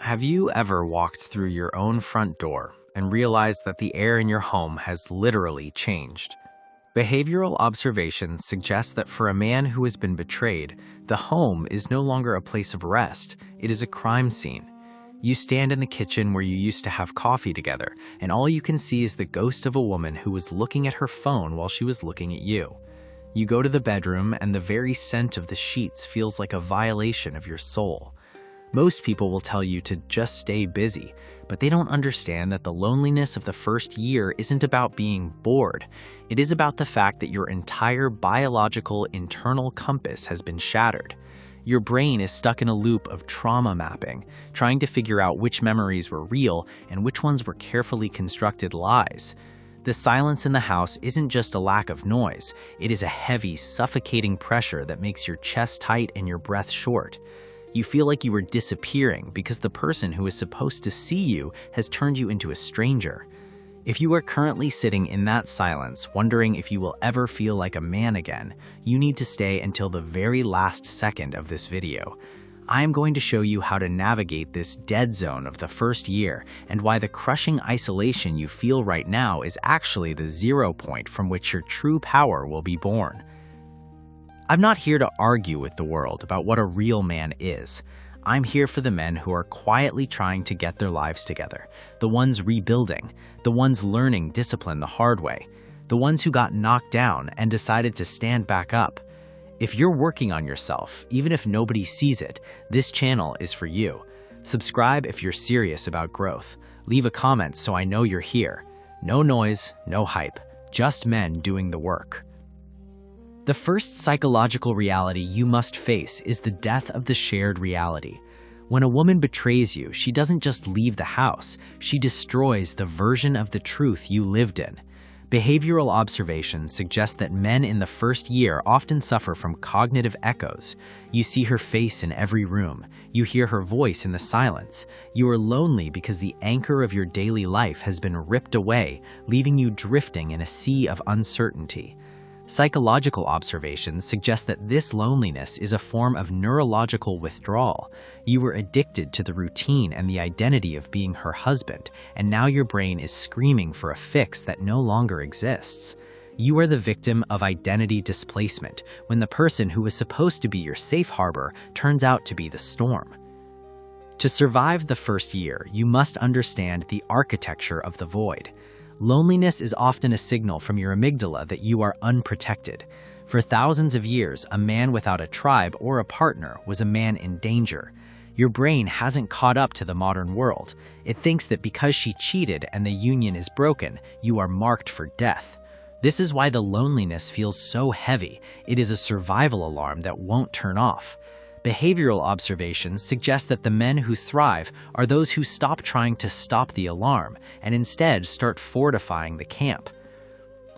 Have you ever walked through your own front door and realized that the air in your home has literally changed? Behavioral observations suggest that for a man who has been betrayed, the home is no longer a place of rest, it is a crime scene. You stand in the kitchen where you used to have coffee together, and all you can see is the ghost of a woman who was looking at her phone while she was looking at you. You go to the bedroom, and the very scent of the sheets feels like a violation of your soul. Most people will tell you to just stay busy, but they don't understand that the loneliness of the first year isn't about being bored. It is about the fact that your entire biological internal compass has been shattered. Your brain is stuck in a loop of trauma mapping, trying to figure out which memories were real and which ones were carefully constructed lies. The silence in the house isn't just a lack of noise, it is a heavy, suffocating pressure that makes your chest tight and your breath short. You feel like you are disappearing because the person who is supposed to see you has turned you into a stranger. If you are currently sitting in that silence, wondering if you will ever feel like a man again, you need to stay until the very last second of this video. I am going to show you how to navigate this dead zone of the first year and why the crushing isolation you feel right now is actually the 0 point from which your true power will be born. I'm not here to argue with the world about what a real man is. I'm here for the men who are quietly trying to get their lives together, the ones rebuilding, the ones learning discipline the hard way, the ones who got knocked down and decided to stand back up. If you're working on yourself, even if nobody sees it, this channel is for you. Subscribe if you're serious about growth. Leave a comment so I know you're here. No noise, no hype, just men doing the work. The first psychological reality you must face is the death of the shared reality. When a woman betrays you, she doesn't just leave the house, she destroys the version of the truth you lived in. Behavioral observations suggest that men in the first year often suffer from cognitive echoes. You see her face in every room. You hear her voice in the silence. You are lonely because the anchor of your daily life has been ripped away, leaving you drifting in a sea of uncertainty. Psychological observations suggest that this loneliness is a form of neurological withdrawal. You were addicted to the routine and the identity of being her husband, and now your brain is screaming for a fix that no longer exists. You are the victim of identity displacement, when the person who was supposed to be your safe harbor turns out to be the storm. To survive the first year, you must understand the architecture of the void. Loneliness is often a signal from your amygdala that you are unprotected. For thousands of years, a man without a tribe or a partner was a man in danger. Your brain hasn't caught up to the modern world. It thinks that because she cheated and the union is broken, you are marked for death. This is why the loneliness feels so heavy. It is a survival alarm that won't turn off. Behavioral observations suggest that the men who thrive are those who stop trying to stop the alarm and instead start fortifying the camp.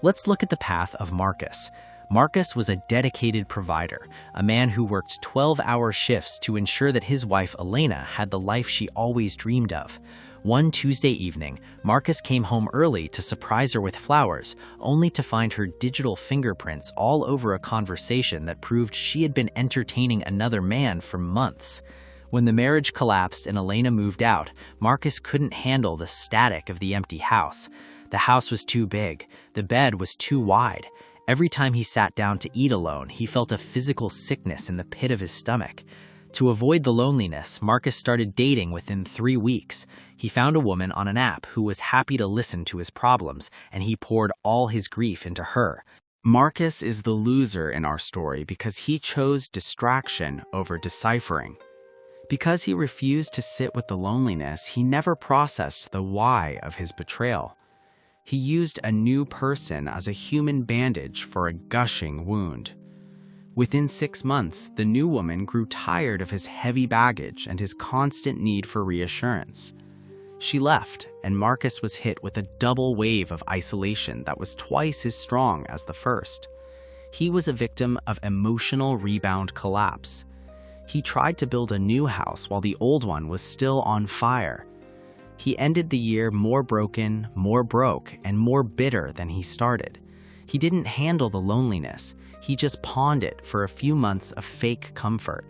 Let's look at the path of Marcus. Marcus was a dedicated provider, a man who worked 12-hour shifts to ensure that his wife Elena had the life she always dreamed of. One Tuesday evening, Marcus came home early to surprise her with flowers, only to find her digital fingerprints all over a conversation that proved she had been entertaining another man for months. When the marriage collapsed and Elena moved out, Marcus couldn't handle the static of the empty house. The house was too big. The bed was too wide. Every time he sat down to eat alone, he felt a physical sickness in the pit of his stomach. To avoid the loneliness, Marcus started dating within 3 weeks. He found a woman on an app who was happy to listen to his problems, and he poured all his grief into her. Marcus is the loser in our story because he chose distraction over deciphering. Because he refused to sit with the loneliness, he never processed the why of his betrayal. He used a new person as a human bandage for a gushing wound. Within 6 months, the new woman grew tired of his heavy baggage and his constant need for reassurance. She left, and Marcus was hit with a double wave of isolation that was twice as strong as the first. He was a victim of emotional rebound collapse. He tried to build a new house while the old one was still on fire. He ended the year more broken, more broke, and more bitter than he started. He didn't handle the loneliness. He just pawned it for a few months of fake comfort.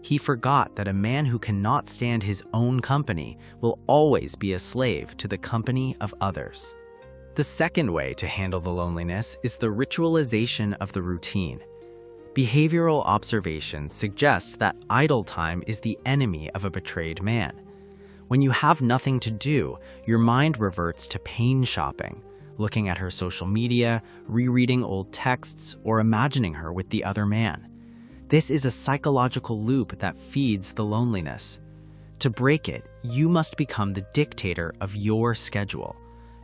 He forgot that a man who cannot stand his own company will always be a slave to the company of others. The second way to handle the loneliness is the ritualization of the routine. Behavioral observations suggest that idle time is the enemy of a betrayed man. When you have nothing to do, your mind reverts to pain shopping, looking at her social media, rereading old texts, or imagining her with the other man. This is a psychological loop that feeds the loneliness. To break it, you must become the dictator of your schedule.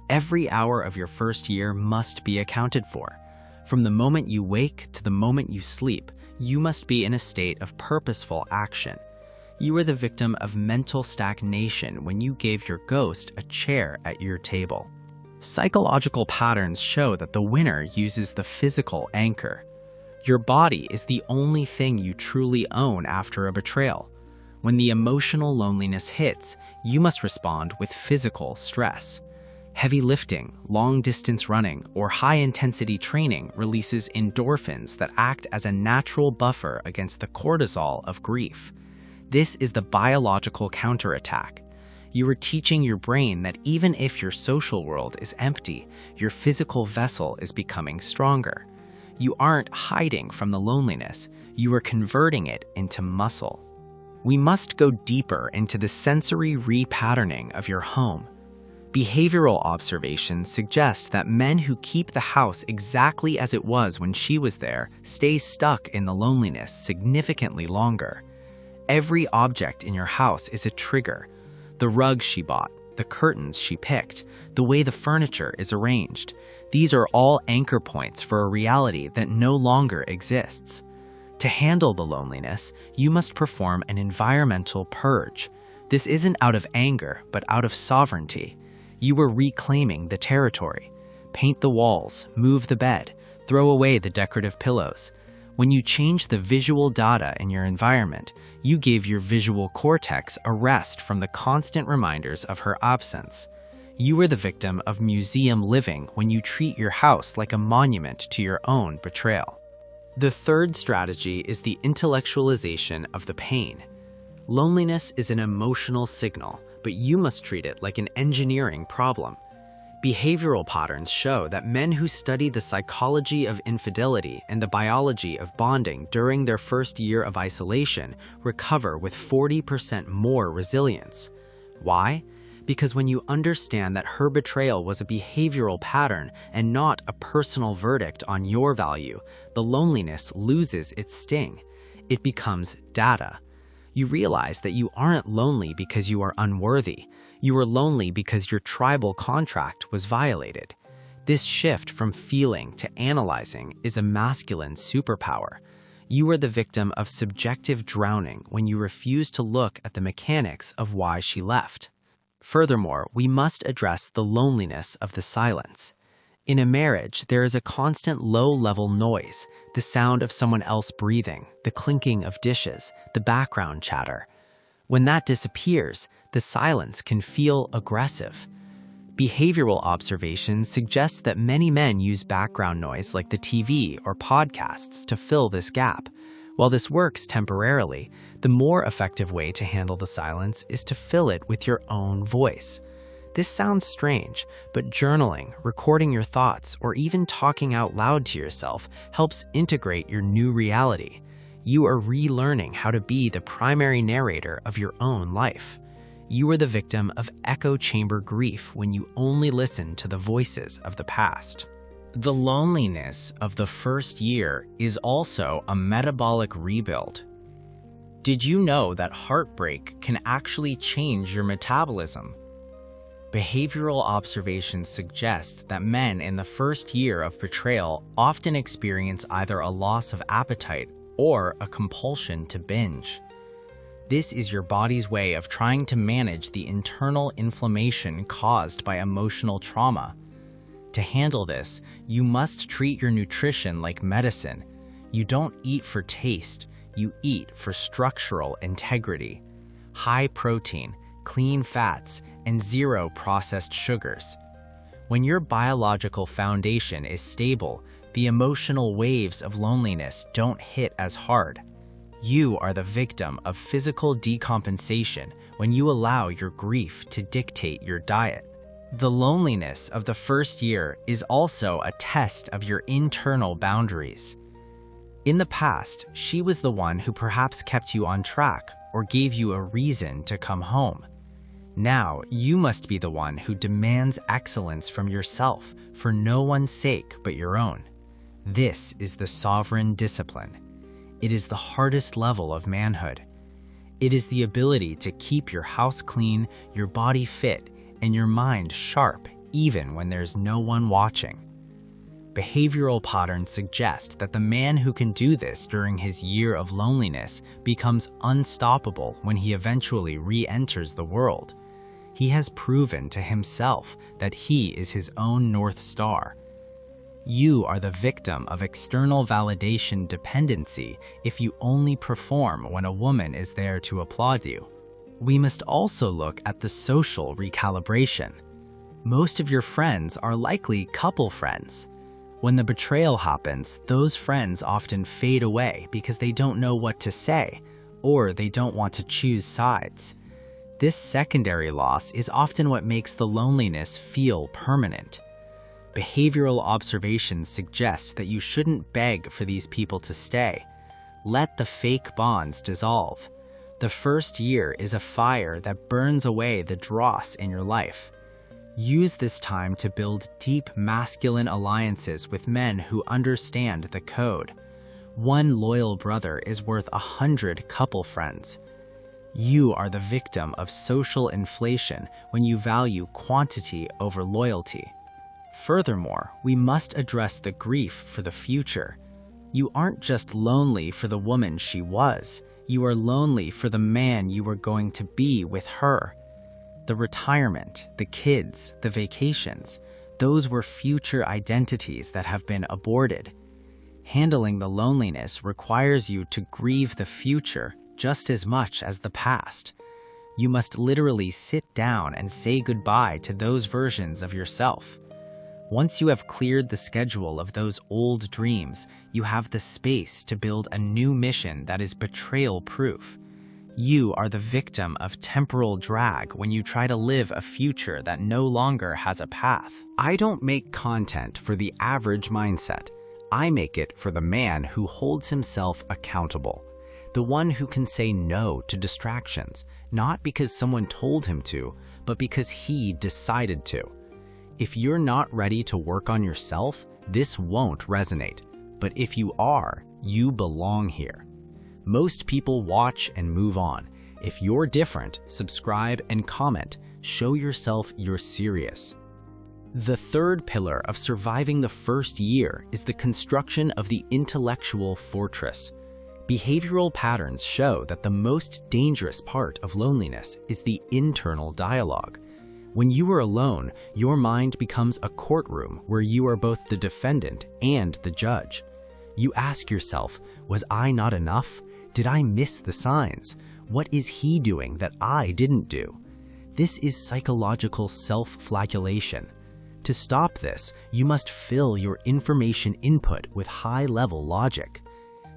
Every hour of your first year must be accounted for. From the moment you wake to the moment you sleep, you must be in a state of purposeful action. You are the victim of mental stagnation when you gave your ghost a chair at your table. Psychological patterns show that the winner uses the physical anchor. Your body is the only thing you truly own after a betrayal. When the emotional loneliness hits, you must respond with physical stress. Heavy lifting, long-distance running, or high-intensity training releases endorphins that act as a natural buffer against the cortisol of grief. This is the biological counterattack. You are teaching your brain that even if your social world is empty, your physical vessel is becoming stronger. You aren't hiding from the loneliness, you are converting it into muscle. We must go deeper into the sensory repatterning of your home. Behavioral observations suggest that men who keep the house exactly as it was when she was there stay stuck in the loneliness significantly longer. Every object in your house is a trigger. The rug she bought, the curtains she picked, the way the furniture is arranged. These are all anchor points for a reality that no longer exists. To handle the loneliness, you must perform an environmental purge. This isn't out of anger, but out of sovereignty. You are reclaiming the territory. Paint the walls, move the bed, throw away the decorative pillows. When you change the visual data in your environment, you give your visual cortex a rest from the constant reminders of her absence. You are the victim of museum living when you treat your house like a monument to your own betrayal. The third strategy is the intellectualization of the pain. Loneliness is an emotional signal, but you must treat it like an engineering problem. Behavioral patterns show that men who study the psychology of infidelity and the biology of bonding during their first year of isolation recover with 40% more resilience. Why? Because when you understand that her betrayal was a behavioral pattern and not a personal verdict on your value, the loneliness loses its sting. It becomes data. You realize that you aren't lonely because you are unworthy. You are lonely because your tribal contract was violated. This shift from feeling to analyzing is a masculine superpower. You are the victim of subjective drowning when you refuse to look at the mechanics of why she left. Furthermore, we must address the loneliness of the silence. In a marriage, there is a constant low-level noise, the sound of someone else breathing, the clinking of dishes, the background chatter. When that disappears, the silence can feel aggressive. Behavioral observations suggest that many men use background noise like the TV or podcasts to fill this gap. While this works temporarily, the more effective way to handle the silence is to fill it with your own voice. This sounds strange, but journaling, recording your thoughts, or even talking out loud to yourself helps integrate your new reality. You are relearning how to be the primary narrator of your own life. You are the victim of echo chamber grief when you only listen to the voices of the past. The loneliness of the first year is also a metabolic rebuild. Did you know that heartbreak can actually change your metabolism? Behavioral observations suggest that men in the first year of betrayal often experience either a loss of appetite or a compulsion to binge. This is your body's way of trying to manage the internal inflammation caused by emotional trauma. To handle this, you must treat your nutrition like medicine. You don't eat for taste, you eat for structural integrity. High protein, clean fats, and zero processed sugars. When your biological foundation is stable, the emotional waves of loneliness don't hit as hard. You are the victim of physical decompensation when you allow your grief to dictate your diet. The loneliness of the first year is also a test of your internal boundaries. In the past, she was the one who perhaps kept you on track or gave you a reason to come home. Now, you must be the one who demands excellence from yourself for no one's sake but your own. This is the sovereign discipline. It is the hardest level of manhood. It is the ability to keep your house clean, your body fit, and your mind sharp even when there's no one watching. Behavioral patterns suggest that the man who can do this during his year of loneliness becomes unstoppable when he eventually re-enters the world. He has proven to himself that he is his own North Star. You are the victim of external validation dependency if you only perform when a woman is there to applaud you. We must also look at the social recalibration. Most of your friends are likely couple friends. When the betrayal happens, those friends often fade away because they don't know what to say, or they don't want to choose sides. This secondary loss is often what makes the loneliness feel permanent. Behavioral observations suggest that you shouldn't beg for these people to stay. Let the fake bonds dissolve. The first year is a fire that burns away the dross in your life. Use this time to build deep masculine alliances with men who understand the code. One loyal brother is worth 100 couple friends. You are the victim of social inflation when you value quantity over loyalty. Furthermore, we must address the grief for the future. You aren't just lonely for the woman she was. You are lonely for the man you were going to be with her. The retirement, the kids, the vacations, those were future identities that have been aborted. Handling the loneliness requires you to grieve the future just as much as the past. You must literally sit down and say goodbye to those versions of yourself. Once you have cleared the schedule of those old dreams, you have the space to build a new mission that is betrayal-proof. You are the victim of temporal drag when you try to live a future that no longer has a path. I don't make content for the average mindset. I make it for the man who holds himself accountable. The one who can say no to distractions, not because someone told him to, but because he decided to. If you're not ready to work on yourself, this won't resonate. But if you are, you belong here. Most people watch and move on. If you're different, subscribe and comment. Show yourself you're serious. The third pillar of surviving the first year is the construction of the intellectual fortress. Behavioral patterns show that the most dangerous part of loneliness is the internal dialogue. When you are alone, your mind becomes a courtroom where you are both the defendant and the judge. You ask yourself, was I not enough? Did I miss the signs? What is he doing that I didn't do? This is psychological self-flagellation. To stop this, you must fill your information input with high-level logic.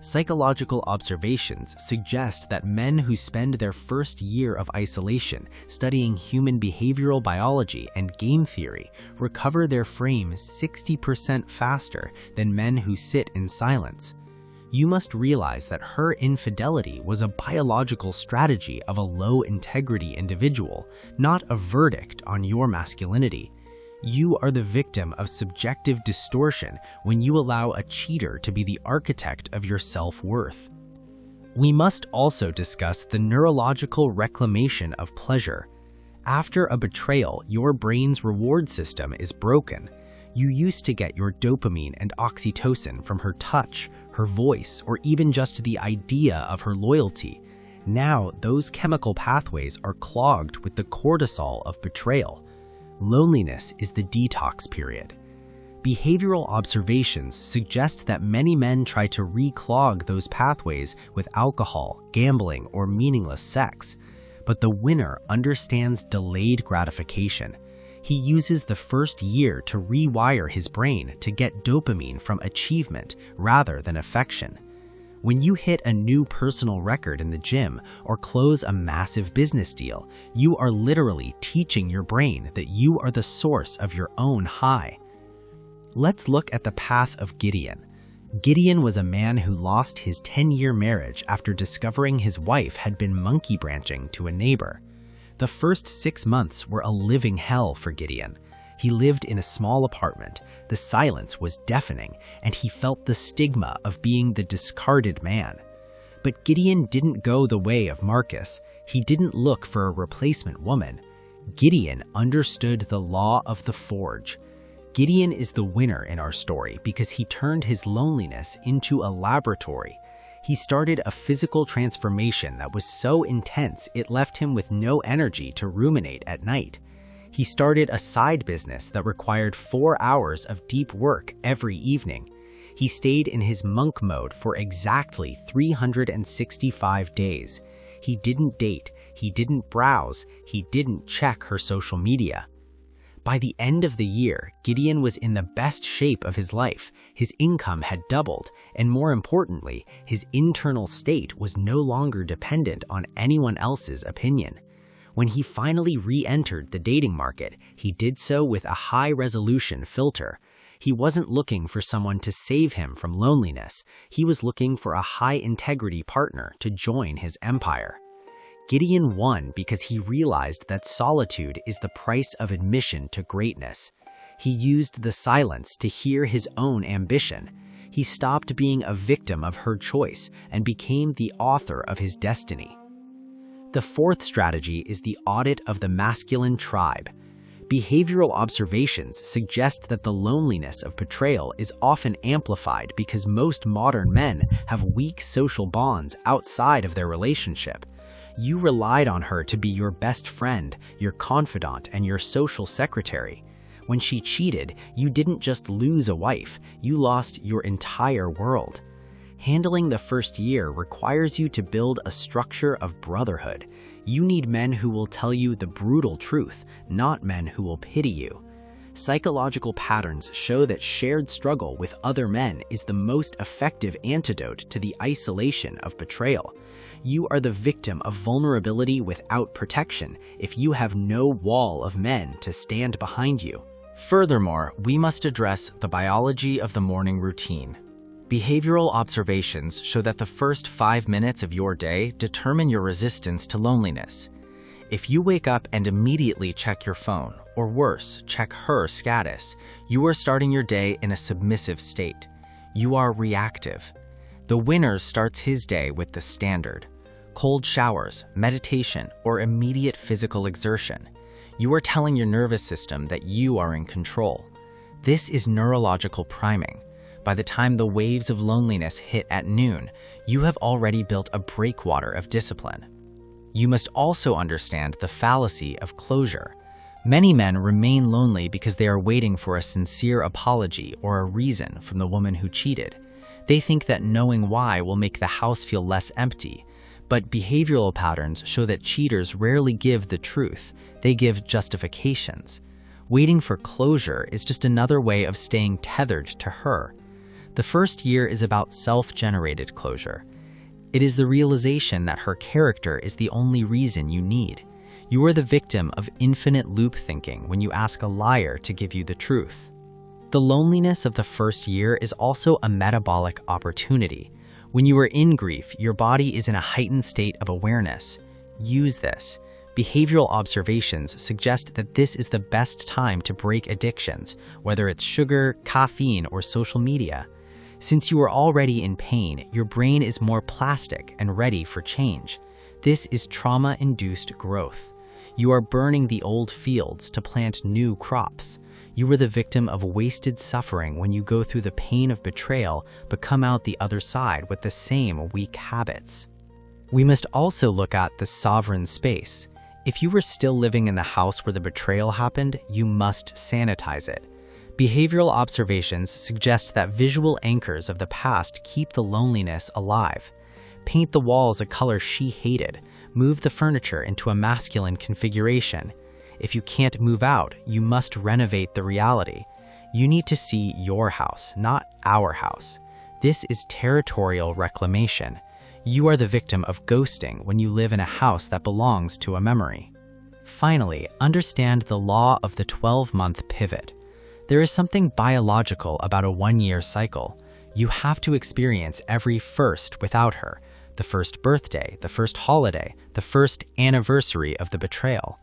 Psychological observations suggest that men who spend their first year of isolation studying human behavioral biology and game theory recover their frame 60% faster than men who sit in silence. You must realize that her infidelity was a biological strategy of a low-integrity individual, not a verdict on your masculinity. You are the victim of subjective distortion when you allow a cheater to be the architect of your self-worth. We must also discuss the neurological reclamation of pleasure. After a betrayal, your brain's reward system is broken. You used to get your dopamine and oxytocin from her touch, her voice, or even just the idea of her loyalty. Now, those chemical pathways are clogged with the cortisol of betrayal. Loneliness is the detox period. Behavioral observations suggest that many men try to reclog those pathways with alcohol, gambling, or meaningless sex. But the winner understands delayed gratification. He uses the first year to rewire his brain to get dopamine from achievement rather than affection. When you hit a new personal record in the gym or close a massive business deal, you are literally teaching your brain that you are the source of your own high. Let's look at the path of Gideon. Gideon was a man who lost his 10-year marriage after discovering his wife had been monkey branching to a neighbor. The first 6 months were a living hell for Gideon. He lived in a small apartment, the silence was deafening, and he felt the stigma of being the discarded man. But Gideon didn't go the way of Marcus. He didn't look for a replacement woman. Gideon understood the law of the forge. Gideon is the winner in our story because he turned his loneliness into a laboratory. He started a physical transformation that was so intense it left him with no energy to ruminate at night. He started a side business that required 4 hours of deep work every evening. He stayed in his monk mode for exactly 365 days. He didn't date, he didn't browse, he didn't check her social media. By the end of the year, Gideon was in the best shape of his life. His income had doubled, and more importantly, his internal state was no longer dependent on anyone else's opinion. When he finally re-entered the dating market, he did so with a high-resolution filter. He wasn't looking for someone to save him from loneliness. He was looking for a high-integrity partner to join his empire. Gideon won because he realized that solitude is the price of admission to greatness. He used the silence to hear his own ambition. He stopped being a victim of her choice and became the author of his destiny. The fourth strategy is the audit of the masculine tribe. Behavioral observations suggest that the loneliness of betrayal is often amplified because most modern men have weak social bonds outside of their relationship. You relied on her to be your best friend, your confidant, and your social secretary. When she cheated, you didn't just lose a wife, you lost your entire world. Handling the first year requires you to build a structure of brotherhood. You need men who will tell you the brutal truth, not men who will pity you. Psychological patterns show that shared struggle with other men is the most effective antidote to the isolation of betrayal. You are the victim of vulnerability without protection if you have no wall of men to stand behind you. Furthermore, we must address the biology of the morning routine. Behavioral observations show that the first 5 minutes of your day determine your resistance to loneliness. If you wake up and immediately check your phone, or worse, check her status, you are starting your day in a submissive state. You are reactive. The winner starts his day with the standard: cold showers, meditation, or immediate physical exertion. You are telling your nervous system that you are in control. This is neurological priming. By the time the waves of loneliness hit at noon, you have already built a breakwater of discipline. You must also understand the fallacy of closure. Many men remain lonely because they are waiting for a sincere apology or a reason from the woman who cheated. They think that knowing why will make the house feel less empty. But behavioral patterns show that cheaters rarely give the truth, they give justifications. Waiting for closure is just another way of staying tethered to her. The first year is about self-generated closure. It is the realization that her character is the only reason you need. You are the victim of infinite loop thinking when you ask a liar to give you the truth. The loneliness of the first year is also a metabolic opportunity. When you are in grief, your body is in a heightened state of awareness. Use this. Behavioral observations suggest that this is the best time to break addictions, whether it's sugar, caffeine, or social media. Since you are already in pain, your brain is more plastic and ready for change. This is trauma-induced growth. You are burning the old fields to plant new crops. You are the victim of wasted suffering when you go through the pain of betrayal but come out the other side with the same weak habits. We must also look at the sovereign space. If you were still living in the house where the betrayal happened, you must sanitize it. Behavioral observations suggest that visual anchors of the past keep the loneliness alive. Paint the walls a color she hated. Move the furniture into a masculine configuration. If you can't move out, you must renovate the reality. You need to see your house, not our house. This is territorial reclamation. You are the victim of ghosting when you live in a house that belongs to a memory. Finally, understand the law of the 12-month pivot. There is something biological about a 1-year cycle. You have to experience every first without her. The first birthday, the first holiday, the first anniversary of the betrayal.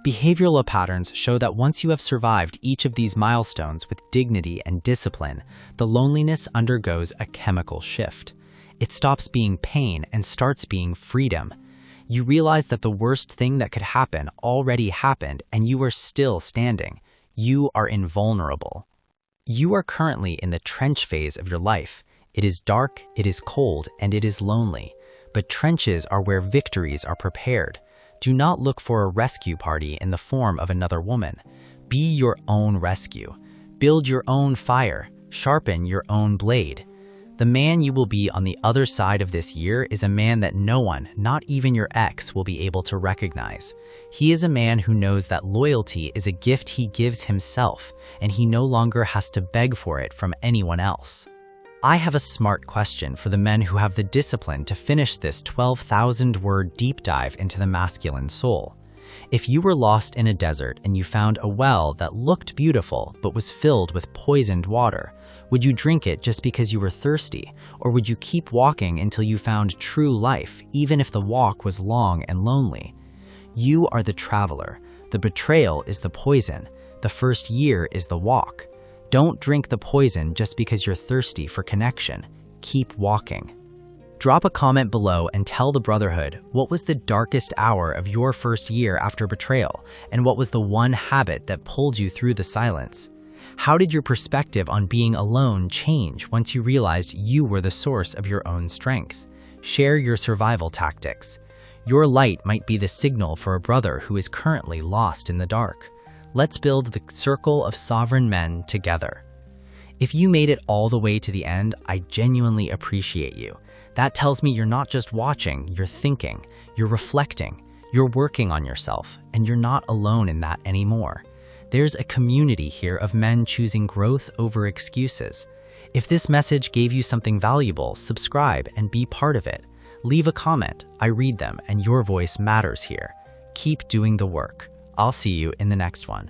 Behavioral patterns show that once you have survived each of these milestones with dignity and discipline, the loneliness undergoes a chemical shift. It stops being pain and starts being freedom. You realize that the worst thing that could happen already happened and you are still standing. You are invulnerable. You are currently in the trench phase of your life. It is dark, it is cold, and it is lonely. But trenches are where victories are prepared. Do not look for a rescue party in the form of another woman. Be your own rescue. Build your own fire. Sharpen your own blade. The man you will be on the other side of this year is a man that no one, not even your ex, will be able to recognize. He is a man who knows that loyalty is a gift he gives himself, and he no longer has to beg for it from anyone else. I have a smart question for the men who have the discipline to finish this 12,000-word deep dive into the masculine soul. If you were lost in a desert and you found a well that looked beautiful but was filled with poisoned water, would you drink it just because you were thirsty, or would you keep walking until you found true life, even if the walk was long and lonely? You are the traveler. The betrayal is the poison. The first year is the walk. Don't drink the poison just because you're thirsty for connection. Keep walking. Drop a comment below and tell the Brotherhood what was the darkest hour of your first year after betrayal, and what was the one habit that pulled you through the silence. How did your perspective on being alone change once you realized you were the source of your own strength? Share your survival tactics. Your light might be the signal for a brother who is currently lost in the dark. Let's build the circle of sovereign men together. If you made it all the way to the end, I genuinely appreciate you. That tells me you're not just watching, you're thinking, you're reflecting, you're working on yourself, and you're not alone in that anymore. There's a community here of men choosing growth over excuses. If this message gave you something valuable, subscribe and be part of it. Leave a comment. I read them, and your voice matters here. Keep doing the work. I'll see you in the next one.